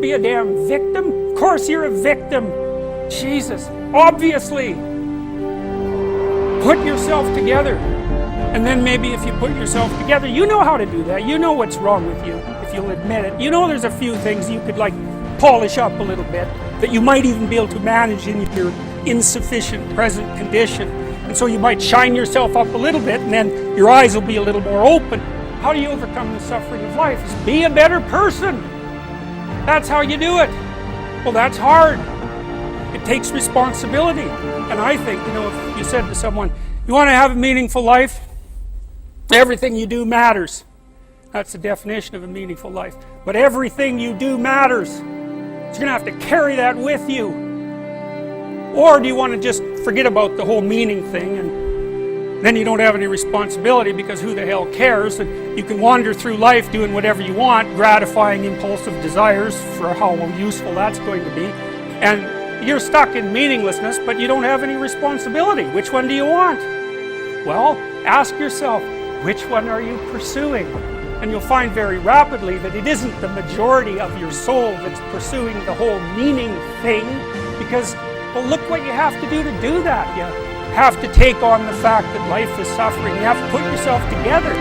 be a damn victim? Of course you're a victim. Jesus, obviously. Put yourself together. And then maybe if you put yourself together, you know how to do that. You know what's wrong with you, if you'll admit it. You know there's a few things you could like polish up a little bit, that you might even be able to manage in your insufficient present condition. And so you might shine yourself up a little bit, and then your eyes will be a little more open. How do you overcome the suffering of life? Is be a better person. That's how you do it. Well, that's hard. It takes responsibility. And I think, if you said to someone, you want to have a meaningful life? Everything you do matters. That's the definition of a meaningful life. But everything you do matters. So you're going to have to carry that with you. Or do you want to just forget about the whole meaning thing, and then you don't have any responsibility because who the hell cares, and you can wander through life doing whatever you want, gratifying impulsive desires for how useful that's going to be, and you're stuck in meaninglessness, but you don't have any responsibility. Which one do you want? Well, ask yourself, which one are you pursuing? And you'll find very rapidly that it isn't the majority of your soul that's pursuing the whole meaning thing, because, well, look what you have to do that. You have to take on the fact that life is suffering. You have to put yourself together.